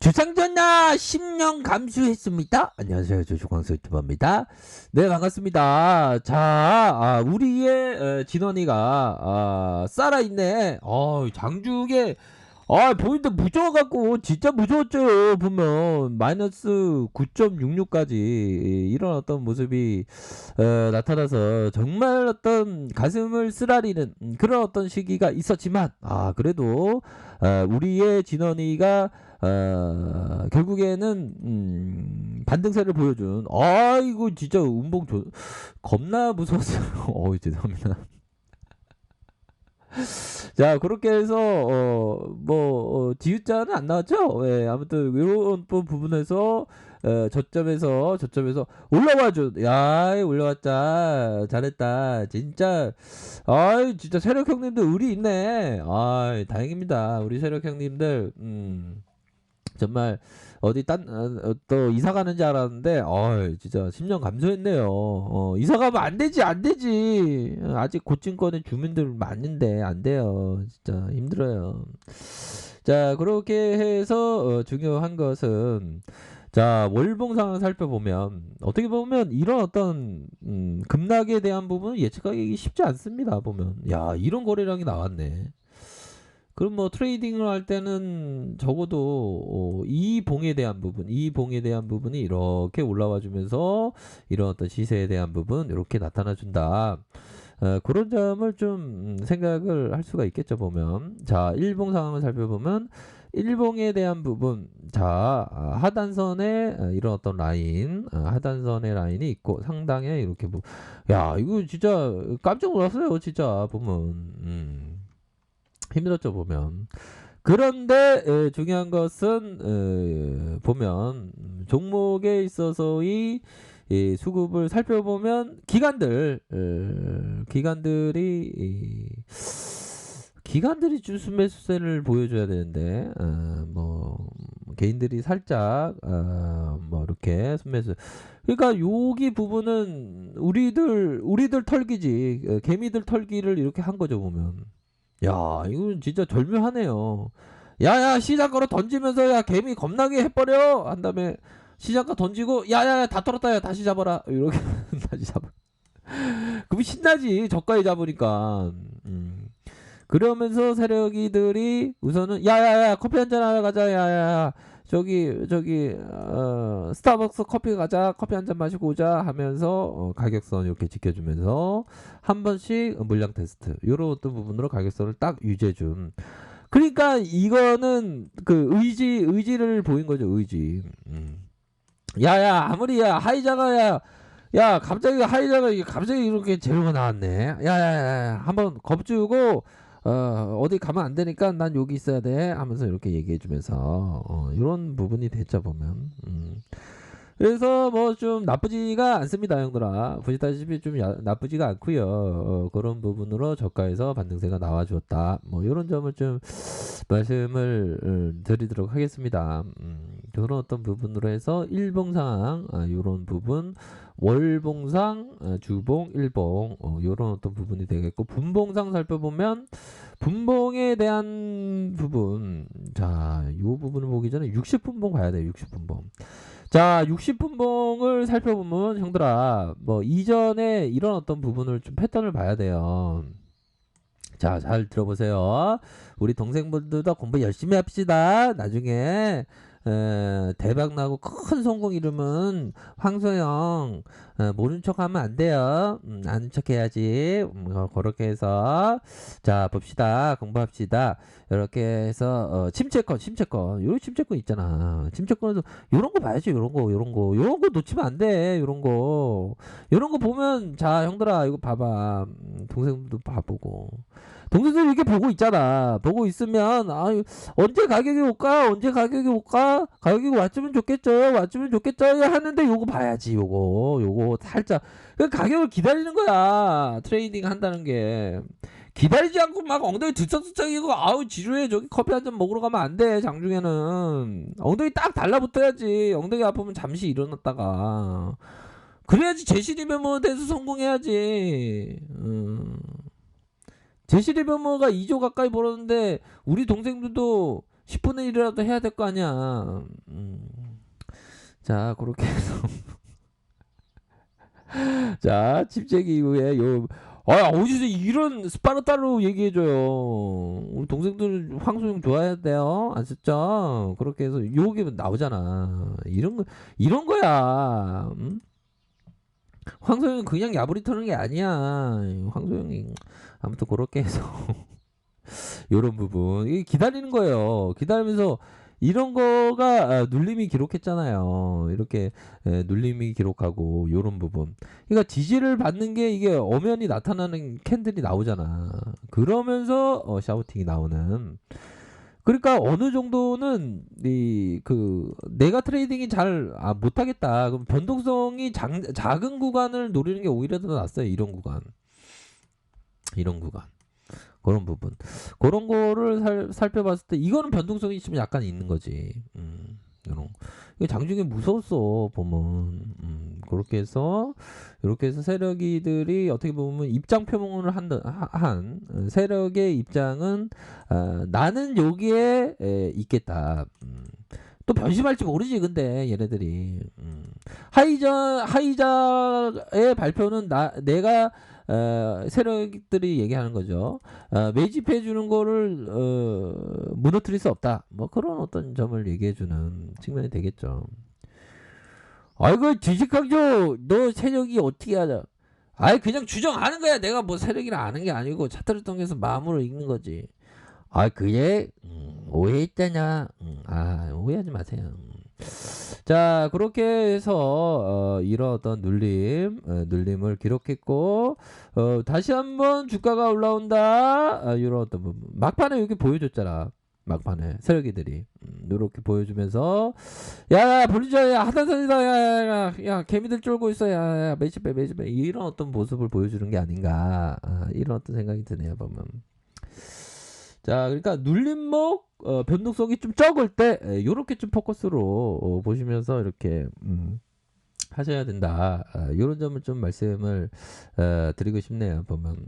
주상전나 10년 감수했습니다. 안녕하세요. 조주광수 유튜버입니다. 네, 반갑습니다. 자, 우리의 진원이가 살아있네. 장중에 보이는데 무서워갖고 진짜 무서웠죠. 보면 마이너스 9.66까지 이런 어떤 모습이 나타나서 정말 어떤 가슴을 쓰라리는 그런 어떤 시기가 있었지만 그래도 우리의 진원이가 결국에는 반등세를 보여준 이거 진짜 겁나 무서웠어요. 죄송합니다. 자, 그렇게 해서 지읒자는 안 나왔죠. 예, 아무튼 이런 부분에서 저점에서 올라와줘. 야, 올라왔자 잘했다. 진짜 진짜 세력 형님들 의리 있네. 다행입니다. 우리 세력 형님들 정말 어디 또 이사 가는 줄 알았는데 진짜 10년 감소했네요. 이사 가면 안 되지. 아직 고층권에 주민들 많은데 안 돼요. 진짜 힘들어요. 자, 그렇게 해서 중요한 것은 자, 월봉 상황 살펴보면 어떻게 보면 이런 어떤 급락에 대한 부분은 예측하기 쉽지 않습니다. 보면 야, 이런 거래량이 나왔네. 그럼 뭐 트레이딩을 할 때는 적어도 이 봉에 대한 부분이 이렇게 올라와 주면서 이런 어떤 시세에 대한 부분 이렇게 나타나 준다. 그런 점을 좀 생각을 할 수가 있겠죠. 보면 자, 일봉 상황을 살펴보면 일봉에 대한 부분 자, 하단선에 이런 어떤 라인 하단선의 라인이 있고 상당히 이렇게 야, 이거 진짜 깜짝 놀랐어요. 진짜 보면 힘들었죠. 보면 그런데 중요한 것은 보면 종목에 있어서의 수급을 살펴보면 기관들이 좀 매수세를 보여줘야 되는데 뭐 개인들이 살짝 이렇게 순매수. 그러니까 여기 부분은 우리들 털기지 개미들 털기를 이렇게 한 거죠. 보면 야, 이건 진짜 절묘하네요. 야야, 시장가로 던지면서 야, 개미 겁나게 해버려 한 다음에 시장가 던지고 야야야, 다 털었다. 야, 다시 잡아라 이렇게 다시 잡아. 그럼 신나지 저가에 잡으니까. 그러면서 세력이들이 우선은 야야야, 커피 한잔 하러 가자. 야야야, 저기 스타벅스 커피 가자. 커피 한잔 마시고 오자 하면서 가격선 이렇게 지켜주면서 한 번씩 물량 테스트 요런 어떤 부분으로 가격선을 딱 유지해줌. 그러니까 이거는 그 의지를 보인 거죠. 의지. 야야, 아무리 하이자가 갑자기 하이자가 갑자기 이렇게 재료가 나왔네. 야야야, 한번 겁주고 어디 가면 안 되니까 난 여기 있어야 돼 하면서 이렇게 얘기해주면서 이런 부분이 됐죠. 보면 그래서 뭐 좀 나쁘지가 않습니다. 형들아, 보시다시피 좀 나쁘지가 않고요. 그런 부분으로 저가에서 반등세가 나와주었다. 뭐 이런 점을 좀 말씀을 드리도록 하겠습니다. 그런 어떤 부분으로 해서 일봉 상황 이런 부분, 월봉상 주봉 일봉 이런 어떤 부분이 되겠고, 분봉상 살펴보면 분봉에 대한 부분, 자, 이 부분을 보기 전에 60분봉 봐야 돼요. 60분봉. 자, 60분봉을 살펴보면 형들아, 뭐 이전에 이런 어떤 부분을 좀 패턴을 봐야 돼요. 자, 잘 들어보세요. 우리 동생분들도 공부 열심히 합시다. 나중에 대박 나고 큰 성공 이루면 황소영 모른 척 하면 안 돼요. 아는 척 해야지. 그렇게 해서 자, 봅시다. 공부합시다. 이렇게 해서 침체권 요런 침체권 있잖아. 침체권에서 요런 거 봐야지. 요런 거 놓치면 안 돼. 요런 거 보면, 자, 형들아, 이거 봐봐. 동생들도 봐보고 동생들 이렇게 보고 있잖아. 보고 있으면 언제 가격이 올까 가격이 왔으면 좋겠죠 하는데 요거 봐야지. 요거 살짝 그 가격을 기다리는 거야. 트레이딩 한다는 게 기다리지 않고 막 엉덩이 들썩들썩이고 지루해. 저기 커피 한 잔 먹으러 가면 안 돼. 장중에는 엉덩이 딱 달라붙어야지. 엉덩이 아프면 잠시 일어났다가 그래야지. 제시리면 뭐 돼서 성공해야지. 제시리 변모가 2조 가까이 벌었는데 우리 동생들도 10분의 1이라도 해야 될 거 아니야. 자, 그렇게 해서 자, 집재기 이후에 어디서 이런 스파르타로 얘기해줘요. 우리 동생들 황소영 좋아해야 돼요. 아셨죠? 그렇게 해서 요게 나오잖아. 이런 거야. 황소영은 그냥 야부리 터는 게 아니야. 황소영이 아무튼 그렇게 해서 요런 부분 이게 기다리는 거예요. 기다리면서 이런 거가 눌림이 기록했잖아요. 이렇게 눌림이 기록하고 요런 부분. 그러니까 지지를 받는 게 이게 엄연히 나타나는 캔들이 나오잖아. 그러면서 샤우팅이 나오는. 그러니까 어느 정도는 내가 트레이딩이 잘 못하겠다. 그럼 변동성이 작은 구간을 노리는 게 오히려 더 낫어요. 이런 구간. 그런 부분. 그런 거를 살펴봤을 때 이거는 변동성이 좀 약간 있는 거지. 이게 장중에 무서웠어 보면. 그렇게 해서 이렇게 해서 세력이들이 어떻게 보면 입장 표명을 한 세력의 입장은 나는 여기에 있겠다. 또 변심할지 모르지 근데 얘네들이 하이자의 발표는 내가 세력들이 얘기하는 거죠. 매집해 주는 거를 무너뜨릴 수 없다. 뭐 그런 어떤 점을 얘기해 주는 측면이 되겠죠. 아이고 지식강조 너 세력이 어떻게 하자. 아이 그냥 주장하는 거야. 내가 뭐 세력이라 아는 게 아니고 차트를 통해서 마음으로 읽는 거지. 아 그게 오해했다냐. 오해하지 마세요. 자 그렇게 해서 이런 어떤 눌림을 기록했고 다시 한번 주가가 올라온다. 이런 어떤 부분. 막판에 이렇게 보여줬잖아. 막판에 세력이들이 이렇게 보여주면서 야 볼리자 야 하단선이다 야 개미들 쫄고 있어 야 매집해 이런 어떤 모습을 보여주는 게 아닌가 이런 어떤 생각이 드네요 보면. 자, 그러니까 눌림목 변동성이 좀 적을 때 요렇게 좀 포커스로 보시면서 이렇게 하셔야 된다. 이런 점을 좀 말씀을 드리고 싶네요. 보면.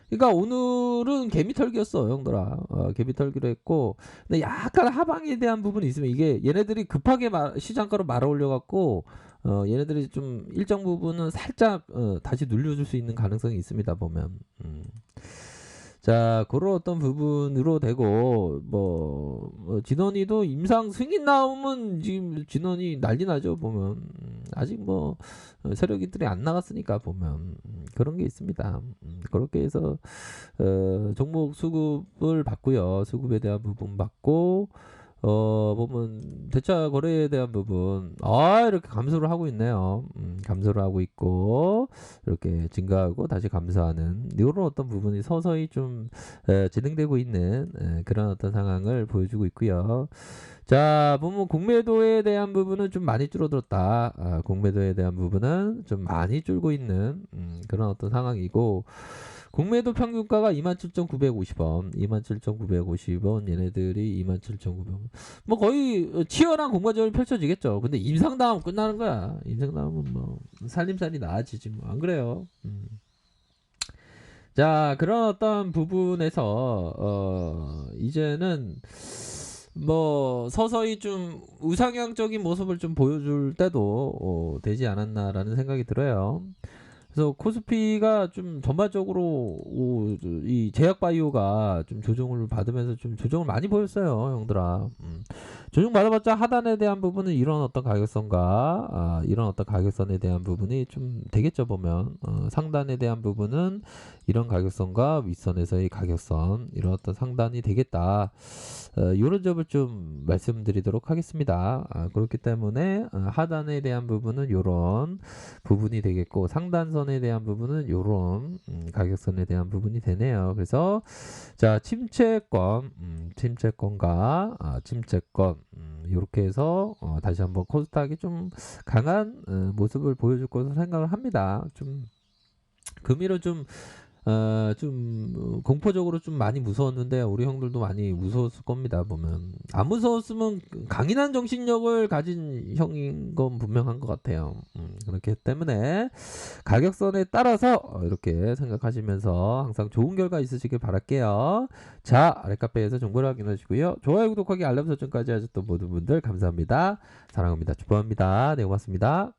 그러니까 오늘은 개미털기였어, 형들아. 개미털기로 했고, 근데 약간 하방에 대한 부분이 있으면 이게 얘네들이 급하게 시장가로 말아 올려갖고 얘네들이 좀 일정 부분은 살짝 다시 눌려줄 수 있는 가능성이 있습니다. 보면. 자, 그런 어떤 부분으로 되고, 진원이도 임상 승인 나오면 지금 진원이 난리 나죠, 보면. 아직 세력이들이 안 나갔으니까, 보면. 그런 게 있습니다. 그렇게 해서, 종목 수급을 받고요. 수급에 대한 부분 받고, 보면 대차 거래에 대한 부분 이렇게 감소를 하고 있네요. 감소를 하고 있고 이렇게 증가하고 다시 감소하는 이런 어떤 부분이 서서히 좀 진행되고 있는 그런 어떤 상황을 보여주고 있고요. 자 보면 공매도에 대한 부분은 좀 많이 줄어들었다. 공매도에 대한 부분은 좀 많이 줄고 있는 그런 어떤 상황이고 공매도 평균가가 27,950원, 27,950원, 얘네들이 27,900원. 뭐 거의 치열한 공방전이 펼쳐지겠죠. 근데 임상다음 끝나는 거야. 임상다음은 살림살이 나아지지 안 그래요. 자 그런 어떤 부분에서 이제는 서서히 좀 우상향적인 모습을 좀 보여줄 때도 되지 않았나라는 생각이 들어요. 그래서 코스피가 좀 전반적으로 이 제약바이오가 좀 조정을 받으면서 좀 조정을 많이 보였어요, 형들아. 조정 받아봤자 하단에 대한 부분은 이런 어떤 가격선과 이런 어떤 가격선에 대한 부분이 좀 되겠죠 보면 상단에 대한 부분은 이런 가격선과 윗선에서의 가격선 이런 어떤 상단이 되겠다. 이런 점을 좀 말씀드리도록 하겠습니다. 그렇기 때문에 하단에 대한 부분은 이런 부분이 되겠고 상단선에 대한 부분은 이런 가격선에 대한 부분이 되네요. 그래서 자 침체권과 침체권 이렇게 해서 다시 한번 코스닥이 좀 강한 모습을 보여줄 것으로 생각을 합니다. 좀 금리로 좀 좀 공포적으로 좀 많이 무서웠는데 우리 형들도 많이 무서웠을 겁니다. 보면 안 무서웠으면 강인한 정신력을 가진 형인 건 분명한 것 같아요. 그렇기 때문에 가격선에 따라서 이렇게 생각하시면서 항상 좋은 결과 있으시길 바랄게요. 자, 아래 카페에서 정보를 확인하시고요. 좋아요, 구독하기, 알람 설정까지 하셨던 모든 분들 감사합니다. 사랑합니다. 축복합니다. 네, 고맙습니다.